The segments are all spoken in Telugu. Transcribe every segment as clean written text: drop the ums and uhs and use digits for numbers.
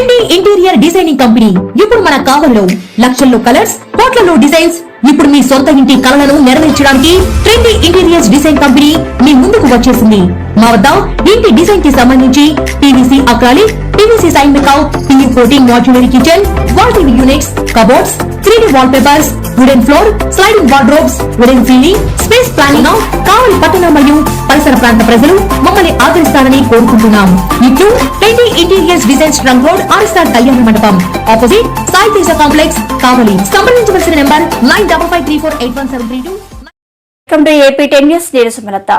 ట్రెండీ ఇంటీరియర్ డిజైనింగ్ కంపెనీ ఇప్పుడు మన కావలిలో లక్షల్లో కలర్స్, కోట్లలో డిజైన్స్. ఇప్పుడు మీ సొంత ఇంటి కలలను నెరవేర్చడానికి ట్రెండీ ఇంటీరియర్స్ డిజైన్ కంపెనీ మీ ముందుకు వచ్చేసింది. మా వద్ద ఇంటి డిజైన్ కి సంబంధించి పీవీసీ అక్రాలిక్, పీవీసీ సైన్ మేకౌట్, PU coating, modular kitchen, wall TV units, cupboards, 3D wall papers, wooden floor, sliding wardrobes, wooden ceiling, space planning. Kavali పట్టణ మరియు పరిసర ప్రాంత ప్రజలు మమ్మల్ని ఆదరిస్తారని కోరుకుంటున్నాం. ఇట్లు trendy interiors design trunk road, RSR Kalyana Mandapam, opposite Sai Teja complex, Kavali. సంప్రదించవలసిన నెంబర్ 9553481732. AP 10 news నీరసమలత.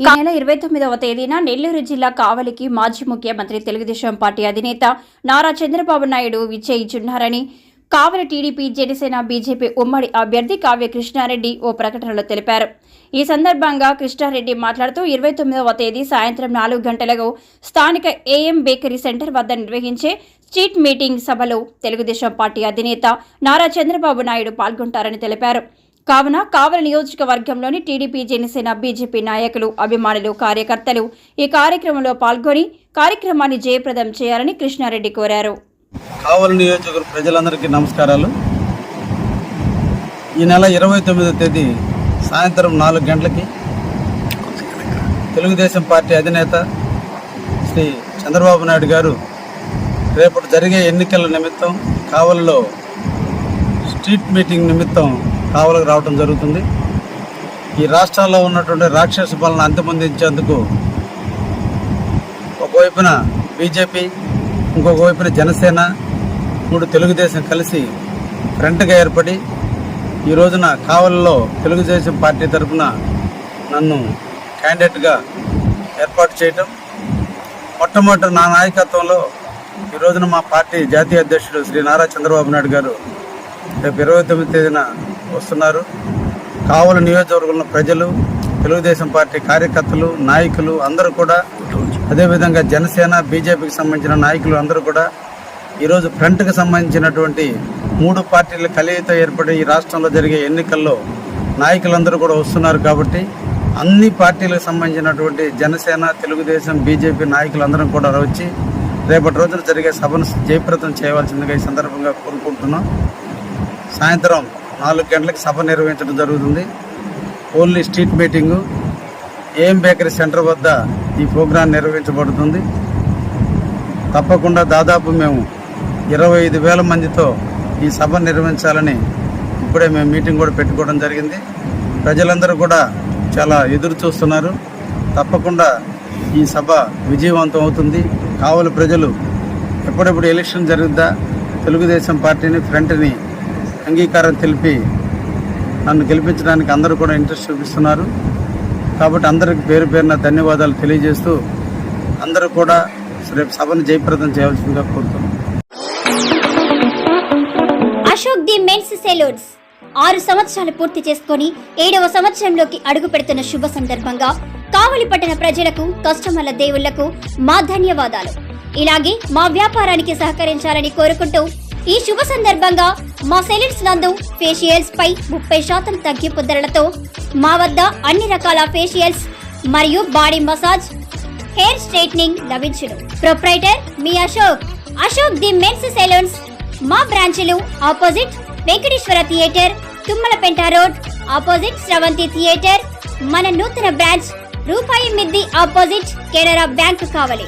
ఈ నెల 29వ తేదీన నెల్లూరు జిల్లా కావలికి మాజీ ముఖ్యమంత్రి తెలుగుదేశం పార్టీ అధినేత నారా చంద్రబాబు నాయుడు విచ్చేయిచున్నారని కావలి టీడీపీ, జనసేన, బీజేపీ ఉమ్మడి అభ్యర్థి కావ్య కృష్ణారెడ్డి ఓ ప్రకటనలో తెలిపారు. ఈ సందర్భంగా కృష్ణారెడ్డి మాట్లాడుతూ 29వ తేదీ సాయంత్రం 4 గంటలకు స్థానిక AM బేకరీ సెంటర్ వద్ద నిర్వహించే స్ట్రీట్ మీటింగ్ సభలో తెలుగుదేశం పార్టీ అధినేత నారా చంద్రబాబు నాయుడు పాల్గొంటారని తెలిపారు. కావున కావలి నియోజకవర్గంలోని టీడీపీ, జనసేన, బీజేపీ నాయకులు, అభిమానులు, కార్యకర్తలు ఈ కార్యక్రమంలో పాల్గొని కార్యక్రమాన్ని జయప్రదం చేయాలని కృష్ణారెడ్డి కోరారు. కావలి నియోజకవర్గ ప్రజలందరికీ నమస్కారాలు. ఈ నెల 29వ తేదీ సాయంత్రం 4 గంటలకి తెలుగుదేశం పార్టీ అధినేత శ్రీ చంద్రబాబు నాయుడు గారు రేపటి జరిగే ఎన్నికల నిమిత్తం కావలిలో స్ట్రీట్ మీటింగ్ నిమిత్తం కావలికి రావడం జరుగుతుంది. ఈ రాష్ట్రాల్లో ఉన్నటువంటి రాక్షస పాలన అంతమొందించేందుకు ఒకవైపున బీజేపీ, ఇంకొక వైపున జనసేన, 3 తెలుగుదేశం కలిసి ఫ్రంట్గా ఏర్పడి ఈ రోజున కావలిలో తెలుగుదేశం పార్టీ తరఫున నన్ను క్యాండిడేట్గా ఏర్పాటు చేయటం, మొట్టమొదటి నా నాయకత్వంలో ఈ రోజున మా పార్టీ జాతీయ అధ్యక్షుడు శ్రీ నారా చంద్రబాబు నాయుడు గారు రేపు 29వ తేదీన వస్తున్నారు. కావలి నియోజకవర్గంలో ప్రజలు, తెలుగుదేశం పార్టీ కార్యకర్తలు, నాయకులు అందరూ కూడా, అదేవిధంగా జనసేన, బీజేపీకి సంబంధించిన నాయకులు అందరూ కూడా ఈరోజు ఫ్రంట్కి సంబంధించినటువంటి 3 పార్టీల కలయితో ఏర్పడి ఈ రాష్ట్రంలో జరిగే ఎన్నికల్లో నాయకులందరూ కూడా వస్తున్నారు. కాబట్టి అన్ని పార్టీలకు సంబంధించినటువంటి జనసేన, తెలుగుదేశం, బీజేపీ నాయకులందరం కూడా వచ్చి రేపటి రోజున జరిగే సభను జయప్రదం చేయవలసిందిగా ఈ సందర్భంగా కోరుకుంటున్నాం. సాయంత్రం 4 గంటలకు సభ నిర్వహించడం జరుగుతుంది. Only street meeting AM bakery centre వద్ద ఈ ప్రోగ్రాం నిర్వహించబడుతుంది. తప్పకుండా దాదాపు మేము 25,000 మందితో ఈ సభ నిర్వహించాలని ఇప్పుడే మేము మీటింగ్ కూడా పెట్టుకోవడం జరిగింది. ప్రజలందరూ కూడా చాలా ఎదురు చూస్తున్నారు. తప్పకుండా ఈ సభ విజయవంతం అవుతుంది. కావలి ప్రజలు ఎప్పుడెప్పుడు ఎలక్షన్ జరుగుద్దా, తెలుగుదేశం పార్టీని, ఫ్రంట్ని అంగీకారం తెలిపి నన్ను గెలిపించడానికి అందరూ కూడా ఇంట్రెస్ట్ చూపిస్తున్నారు. కాబట్టి అందరికి పేరు పేరున ధన్యవాదాలు తెలియజేస్తూ అందరూ కూడా రేపు సభను జయప్రదం చేయవలసిందిగా కోరుతున్నాను. అశోక్ ది మెన్స్ సెలూన్స్ 6 సంవత్సరాలు పూర్తి చేసుకుని 7వ సంవత్సరంలోకి అడుగు పెడుతున్న శుభ సందర్భంగా కావలి పట్టణ ప్రజలకు, కస్టమర్ల దేవుళ్లకు మా ధన్యవాదాలు. ఇలాగే మా వ్యాపారానికి సహకరించాలని కోరుకుంటూ ఈ శుభ సందర్భంగా మా సెలూన్స్ నందు ఫేషియల్స్ పై 30% తగ్గింపు ధరలతో మా వద్ద అన్ని రకాల ఫేషియల్స్ మరియు బాడీ మసాజ్, హెయిర్ స్ట్రైట్నింగ్ లభించును. ప్రొప్రైటర్ మీ అశోక్ ది మెన్స్ సెలూన్స్. మా బ్రాంచ్లు opposite Venkateswara theatre, Tummalapenta road, opposite Sravanthi theatre. మన నూతన బ్రాంచ్ రూపాయి మిద్ది ఆపోజిట్ కెనరా బ్యాంక్ కావలి.